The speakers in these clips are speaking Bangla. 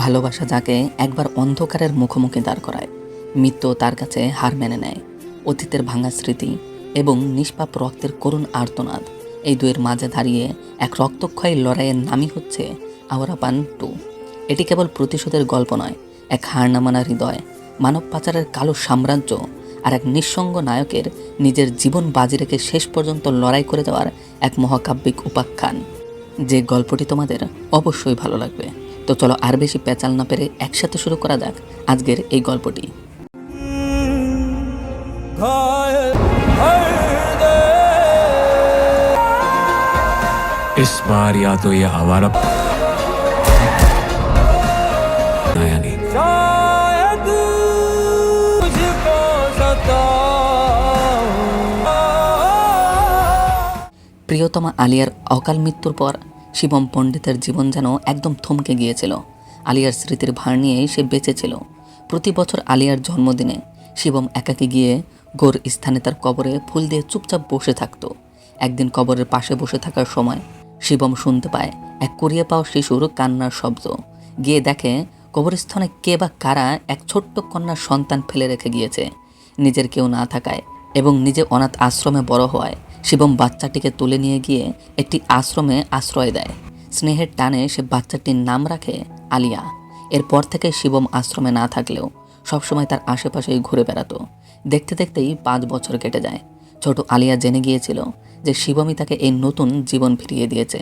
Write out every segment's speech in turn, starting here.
ভালোবাসা যাকে একবার অন্ধকারের মুখোমুখি দাঁড় করায়, মৃত্যু তার কাছে হার মেনে নেয়। অতীতের ভাঙা স্মৃতি এবং নিষ্পাপ রক্তের করুণ আর্তনাদ, এই দুয়ের মাঝে দাঁড়িয়ে এক রক্তক্ষয়ী লড়াইয়ের নামই হচ্ছে আওরাপান 2। এটি কেবল প্রতিশোধের গল্প নয়, এক হার না মানা হৃদয়, মানব পাচারের কালো সাম্রাজ্য আর এক নিঃসঙ্গ নায়কের নিজের জীবন বাজি রেখে শেষ পর্যন্ত লড়াই করে দেওয়ার এক মহাকাব্যিক উপাখ্যান, যে গল্পটি তোমাদের অবশ্যই ভালো লাগবে। তো চলো আর বেশি পেঁচাল না পেরে একসাথে শুরু করা যাক আজকের এই গল্পটি। इस बार या तो ये आवारा नया नहीं। প্রিয়তমা আলিয়ার অকাল মৃত্যুর পর শিবম পণ্ডিতের জীবন যেন একদম থমকে গিয়েছিল। আলিয়ার স্মৃতির ভার নিয়েই সে বেঁচেছিল। প্রতি বছর আলিয়ার জন্মদিনে শিবম একাকী গিয়ে গোর স্থানে তার কবরে ফুল দিয়ে চুপচাপ বসে থাকত। একদিন কবরের পাশে বসে থাকার সময় শিবম শুনতে পায় এক কুড়িয়ে পাওয়া শিশুর কান্নার শব্দ। গিয়ে দেখে কবরস্থানে কে বা কারা এক ছোট্ট কন্যার সন্তান ফেলে রেখে গিয়েছে। নিজের কেউ না থাকায় এবং নিজে অনাথ আশ্রমে বড় হওয়ায় শিবম বাচ্চাটিকে তুলে নিয়ে গিয়ে একটি আশ্রমে আশ্রয় দেয়। স্নেহের টানে সে বাচ্চাটির নাম রাখে আলিয়া। এরপর থেকে শিবম আশ্রমে না থাকলেও সবসময় তার আশেপাশেই ঘুরে বেড়াতো। দেখতে দেখতেই 5 বছর কেটে যায়। ছোট আলিয়া জেনে গিয়েছিল যে শিবমই তাকে এই নতুন জীবন ফিরিয়ে দিয়েছে,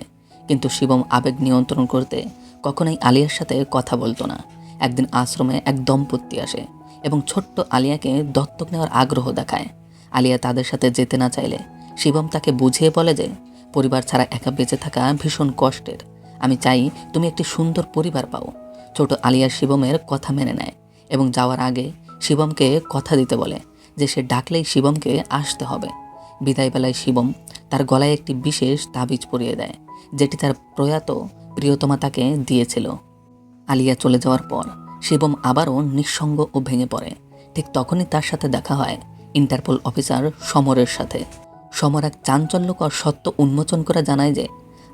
কিন্তু শিবম আবেগ নিয়ন্ত্রণ করতে কখনোই আলিয়ার সাথে কথা বলতো না। একদিন আশ্রমে এক দম্পতি আসে এবং ছোট্ট আলিয়াকে দত্তক নেওয়ার আগ্রহ দেখায়। আলিয়া তাদের সাথে যেতে না চাইলে শিবম তাকে বুঝিয়ে বলে যে পরিবার ছাড়া একা বেঁচে থাকা ভীষণ কষ্টের, আমি চাই তুমি একটি সুন্দর পরিবার পাও। ছোট আলিয়া শিবমের কথা মেনে নেয় এবং যাওয়ার আগে শিবমকে কথা দিতে বলে যে সে ডাকলেই শিবমকে আসতে হবে। বিদায়বেলায় শিবম তার গলায় একটি বিশেষ তাবিজ পরিয়ে দেয়, যেটি তার প্রয়াত প্রিয়তমা তাকে দিয়েছিল। আলিয়া চলে যাওয়ার পর শিবম আবারও নিঃসঙ্গ ও ভেঙে পড়ে। ঠিক তখনই তার সাথে দেখা হয় ইন্টারপোল অফিসার সমরের সাথে। সমর এক চাঞ্চল্যকর সত্য উন্মোচন করে জানায় যে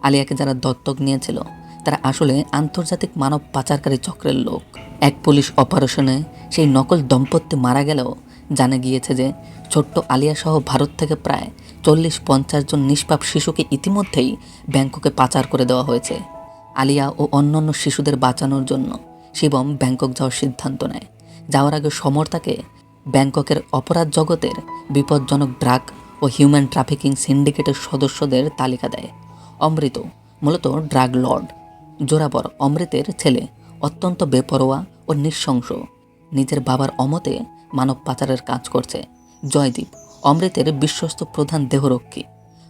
আলিয়াকে যারা দত্তক নিয়েছিল তারা আসলে আন্তর্জাতিক মানব পাচারকারী চক্রের লোক। এক পুলিশ অপারেশনে সেই নকল দম্পতি মারা গেলেও জানা গিয়েছে যে ছোট্ট আলিয়া সহ ভারত থেকে প্রায় 40-50 জন নিষ্পাপ শিশুকে ইতিমধ্যেই ব্যাংককে পাচার করে দেওয়া হয়েছে। আলিয়া ও অন্যান্য শিশুদের বাঁচানোর জন্য শিবম ব্যাংকক যাওয়ার সিদ্ধান্ত নেয়। যাওয়ার আগে সমর তাকে ব্যাংককের অপরাধ জগতের বিপজ্জনক ড্রাগ ও হিউম্যান ট্রাফিকিং সিন্ডিকেটের সদস্যদের তালিকা দেয়। অমৃত মূলত ড্রাগ লর্ড। জোরাবর অমৃতের ছেলে, অত্যন্ত বেপরোয়া ও নৃশংস, নিজের বাবার অমতে মানব পাচারের কাজ করছে। জয়দীপ অমৃতের বিশ্বস্ত প্রধান দেহরক্ষী।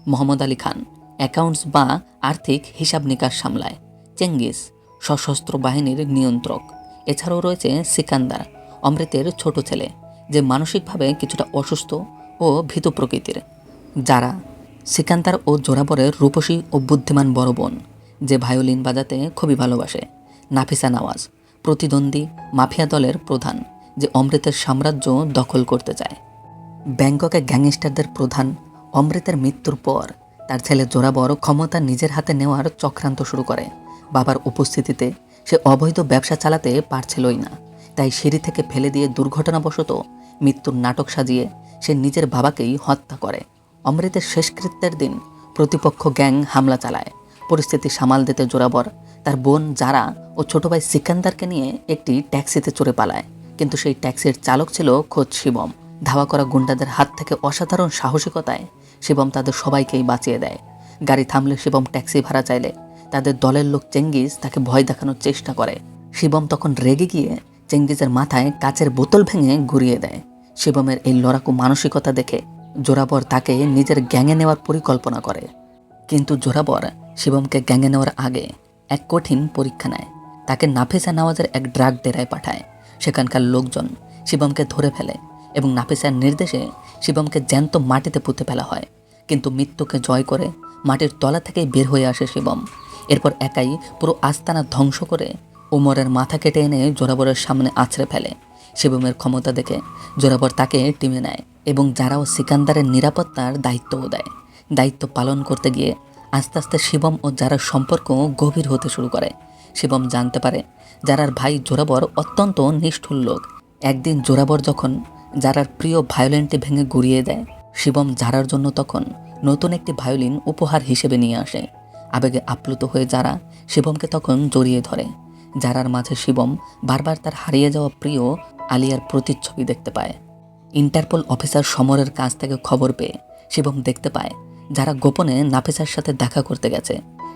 মোহাম্মদ আলী খান অ্যাকাউন্টস বা আর্থিক হিসাব নিকাশ সামলায়। চেঙ্গিস সশস্ত্র বাহিনীর নিয়ন্ত্রক। এছাড়াও রয়েছে সিকান্দার, অমৃতের ছোট ছেলে, যে মানসিকভাবে কিছুটা অসুস্থ ও ভীত প্রকৃতির। যারা সিকান্দার ও জোরাবরের রূপসী ও বুদ্ধিমান বড় বোন, যে ভায়োলিন বাজাতে খুবই ভালোবাসে। নাফিসা নওয়াজ প্রতিদ্বন্দ্বী মাফিয়া দলের প্রধান, যে অমৃতের সাম্রাজ্য দখল করতে চায়। ব্যাংককে গ্যাংস্টারদের প্রধান। অমৃতের মৃত্যুর পর তার ছেলে জোরাবর ক্ষমতা নিজের হাতে নেওয়ার চক্রান্ত শুরু করে। বাবার উপস্থিতিতে সে অবৈধ ব্যবসা চালাতে পারছিলই না, তাই সিঁড়ি থেকে ফেলে দিয়ে দুর্ঘটনাবশত মৃত্যুর নাটক সাজিয়ে সে নিজের বাবাকেই হত্যা করে। অমৃতের শেষকৃত্যের দিন প্রতিপক্ষ গ্যাং হামলা চালায়। পরিস্থিতি সামাল দিতে জোরাবর তার বোন জারা ও ছোট ভাই সিকান্দারকে নিয়ে একটি ট্যাক্সিতে চড়ে পালায়, কিন্তু সেই ট্যাক্সির চালক ছিল খোদ শিবম। ধাওয়া করা গুন্ডাদের হাত থেকে অসাধারণ সাহসিকতায় শিবম তাদের সবাইকেই বাঁচিয়ে দেয়। গাড়ি থামলে শিবম ট্যাক্সি ভাড়া চাইলে তাদের দলের লোক চেঙ্গিস তাকে ভয় দেখানোর চেষ্টা করে। শিবম তখন রেগে গিয়ে চেঙ্গিসের মাথায় কাচের বোতল ভেঙে ঘুরিয়ে দেয়। শিবমের এই লড়াকু মানসিকতা দেখে জোরাবর তাকে নিজের গ্যাংয়ে নেওয়ার পরিকল্পনা করে, কিন্তু জোরাবর শিবমকে গ্যাংয়ে নেওয়ার আগে এক কঠিন পরীক্ষা নেয়। তাকে নাফিসা নওয়াজের এক ড্রাগ ডেরায় পাঠায়। সেখানকার লোকজন শিবমকে ধরে ফেলে এবং নাফিসার নির্দেশে শিবমকে জ্যান্ত মাটিতে পুঁতে ফেলা হয়। কিন্তু মৃত্যুকে জয় করে মাটির তলা থেকেই বের হয়ে আসে শিবম। এরপর একাই পুরো আস্তানা ধ্বংস করে উমরের মাথা কেটে এনে জোরাবরের সামনে আছড়ে ফেলে। শিবমের ক্ষমতা দেখে জোরাবর তাকে টিমে নেয় এবং যারাও সিকান্দারের নিরাপত্তার দায়িত্বও দেয়। দায়িত্ব পালন করতে গিয়ে আস্তে আস্তে শিবম ও যারা সম্পর্ক গভীর হতে শুরু করে। শিবম জানতে পারে যারার ভাই জোরাবর অত্যন্ত নিষ্ঠুর লোক। একদিন জোরাবর যখন যারার প্রিয় ভায়োলিনটি ভেঙে গুঁড়িয়ে দেয়, শিবম যারার জন্য তখন নতুন একটি ভায়োলিন উপহার হিসেবে নিয়ে আসে। আবেগে আপ্লুত হয়ে যারা শিবমকে তখন জড়িয়ে ধরে। যারার মাঝে শিবম বারবার তার হারিয়ে যাওয়া প্রিয় আলিয়ার প্রতিচ্ছবি দেখতে পায়। ইন্টারপোল অফিসার সমরের কাছ থেকে খবর পেয়ে শিবম দেখতে পায় যারা গোপনে নাফিসার সাথে দেখা করতে গেছে।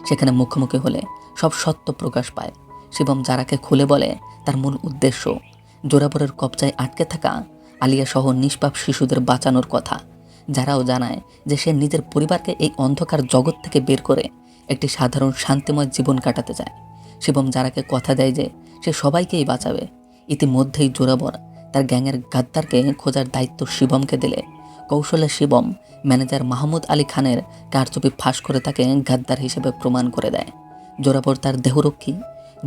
সেখানে মুখোমুখি হলে সব সত্য প্রকাশ পায়। শিবম যারাকে খুলে বলে তার মূল উদ্দেশ্য জোরাবরের কবজায় আটকে থাকা আলিয়া সহ নিষ্পাপ শিশুদের বাঁচানোর কথা। যারাও জানায় যে সে নিজের পরিবারকে এই অন্ধকার জগৎ থেকে বের করে একটি সাধারণ শান্তিময় জীবন কাটাতে চায়। শিবম যারাকে কথা দেয় যে সে সবাইকেই বাঁচাবে। ইতিমধ্যেই জোরাবর তার গ্যাংয়ের গাদ্দারকে খোঁজার দায়িত্ব শিবমকে দিলে কৌশলে শিবম ম্যানেজার মাহমুদ আলী খানের কারচুপি ফাঁস করে তাকে গাদ্দার হিসেবে প্রমাণ করে দেয়। জোরাবর তার দেহরক্ষী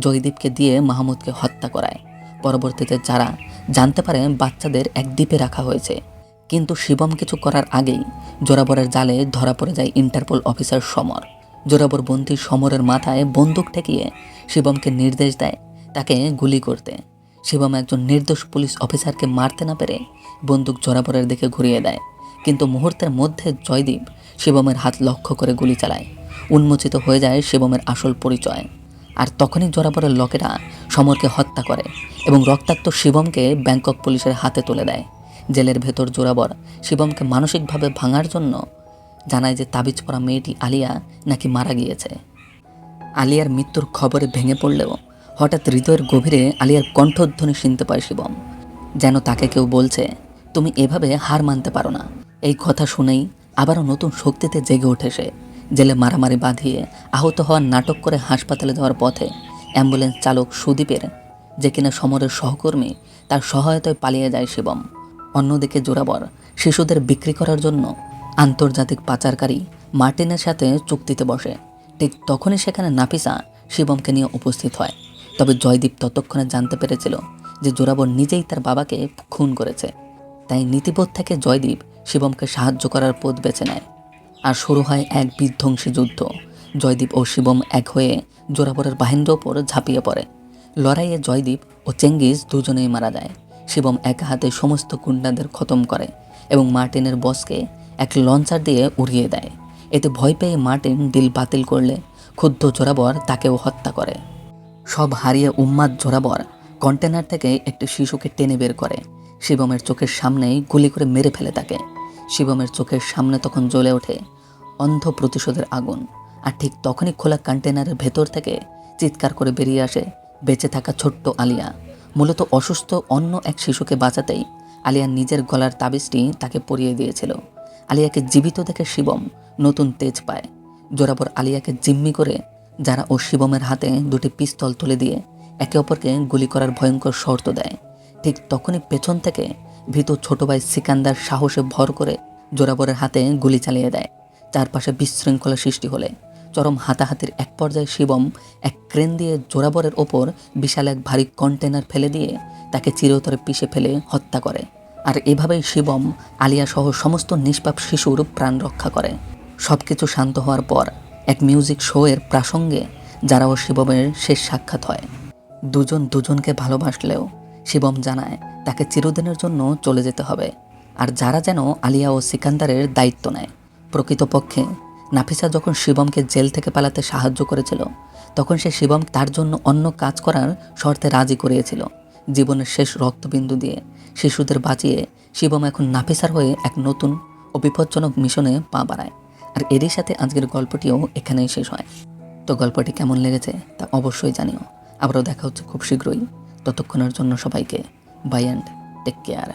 জয়দীপকে দিয়ে মাহমুদকে হত্যা করায়। পরবর্তীতে যারা জানতে পারে বাচ্চাদের এক দ্বীপে রাখা হয়েছে, কিন্তু শিবম কিছু করার আগেই জোরাবরের জালে ধরা পড়ে যায় ইন্টারপোল অফিসার সমর। জোরাবর বন্দী সমরের মাথায় বন্দুক ঠেকিয়ে শিবমকে নির্দেশ দেয় তাকে গুলি করতে। শিবম একজন নির্দোষ পুলিশ অফিসারকে মারতে না পেরে বন্দুক জোরাবরের দিকে ঘুরিয়ে দেয়, কিন্তু মুহূর্তের মধ্যে জয়দীপ শিবমের হাত লক্ষ্য করে গুলি চালায়। উন্মোচিত হয়ে যায় শিবমের আসল পরিচয়। আর তখনই জোরাবরের লোকেরা সমরকে হত্যা করে এবং রক্তাক্ত শিবমকে ব্যাংকক পুলিশের হাতে তুলে দেয়। জেলের ভেতর জোরাবর শিবমকে মানসিকভাবে ভাঙার জন্য জানায় যে তাবিজ পরা মেয়েটি আলিয়া নাকি মারা গিয়েছে। আলিয়ার মৃত্যুর খবরে ভেঙে পড়লেও হঠাৎ হৃদয়ের গভীরে আলিয়ার কণ্ঠধ্বনি শুনতে পায় শিবম, যেন তাকে কেউ বলছে তুমি এভাবে হার মানতে পারো না। এই কথা শুনেই আবারও নতুন শক্তিতে জেগে ওঠে সে। জেলে মারামারি বাঁধিয়ে আহত হওয়ার নাটক করে হাসপাতালে যাওয়ার পথে অ্যাম্বুলেন্স চালক সুদীপের, যে কিনা সমরের সহকর্মী, তার সহায়তায় পালিয়ে যায় শিবম। অন্যদিকে জোরাবর শিশুদের বিক্রি করার জন্য আন্তর্জাতিক পাচারকারী মার্টিনের সাথে চুক্তিতে বসে। ঠিক তখনই সেখানে নাফিসা শিবমকে নিয়ে উপস্থিত হয়। তবে জয়দীপ ততক্ষণে জানতে পেরেছিল যে জোরাবর নিজেই তার বাবাকে খুন করেছে। তাই নীতিবোধ থেকে জয়দীপ শিবমকে সাহায্য করার পথ বেছে নেয়। আর শুরু হয় এক বিধ্বংসী যুদ্ধ। জয়দীপ ও শিবম এক হয়ে জোরাবরের বাহিনীর ওপর ঝাঁপিয়ে পড়ে। লড়াইয়ে জয়দীপ ও চেঙ্গিস দুজনেই মারা যায়। শিবম এক হাতে সমস্ত গুন্ডাদের খতম করে এবং মার্টিনের বসকে এক লঞ্চার দিয়ে উড়িয়ে দেয়। এতে ভয় পেয়ে মার্টিন ডিল বাতিল করলে ক্ষুব্ধ জোরাবর তাকেও হত্যা করে। সব হারিয়ে উন্মাদ জোরাবর কন্টেনার থেকে একটি শিশুকে টেনে বের করে শিবমের চোখের সামনেই গুলি করে মেরে ফেলে তাকে। শিবমের চোখের সামনে তখন জ্বলে ওঠে অন্ধ প্রতিশোধের আগুন। আর ঠিক তখনই খোলা কন্টেনারের ভেতর থেকে চিৎকার করে বেরিয়ে আসে বেঁচে থাকা ছোট্ট আলিয়া। মূলত অসুস্থ অন্য এক শিশুকে বাঁচাতেই আলিয়া নিজের গলার তাবিজটি তাকে পরিয়ে দিয়েছিল। আলিয়াকে জীবিত দেখে শিবম নতুন তেজ পায়। জোরাবর আলিয়াকে জিম্মি করে যারা ও শিবমের হাতে দুটি পিস্তল তুলে দিয়ে একে অপরকে গুলি করার ভয়ঙ্কর শর্ত দেয়। ঠিক তখনই পেছন থেকে ভীত ছোট ভাই সিকান্দার সাহসে ভর করে জোরাবরের হাতে গুলি চালিয়ে দেয়। চারপাশে বিশৃঙ্খলা সৃষ্টি হলে চরম হাতাহাতির এক পর্যায়ে শিবম এক ক্রেন দিয়ে জোরাবরের ওপর বিশাল এক ভারী কন্টেনার ফেলে দিয়ে তাকে চিরতরে পিষে ফেলে হত্যা করে। আর এভাবেই শিবম আলিয়া সহ সমস্ত নিষ্পাপ শিশুর প্রাণ রক্ষা করে। সব কিছু শান্ত হওয়ার পর এক মিউজিক শো এর প্রাসঙ্গে যারা ও শিবমের শেষ সাক্ষাৎ হয়। দুজন দুজনকে ভালোবাসলেও শিবম জানায় তাকে চিরদিনের জন্য চলে যেতে হবে। আর যারা যেন আলিয়া ও সিকান্দারের দায়িত্ব নেয়। প্রকৃতপক্ষে নাফিসা যখন শিবমকে জেল থেকে পালাতে সাহায্য করেছিল তখন সে শিবম তার জন্য অন্য কাজ করার শর্তে রাজি করিয়েছিল। জীবনের শেষ রক্তবিন্দু দিয়ে শিশুদের বাঁচিয়ে শিবম এখন নাফিসার হয়ে এক নতুন ও বিপজ্জনক মিশনে পা বাড়ায়। আর এরই সাথে আজকের গল্পটিও এখানেই শেষ হয়। তো গল্পটি কেমন লেগেছে তা অবশ্যই জানিও। আবারও দেখা হচ্ছে খুব শীঘ্রই। ততক্ষণের জন্য সবাইকে বাই অ্যান্ড টেক কেয়ার।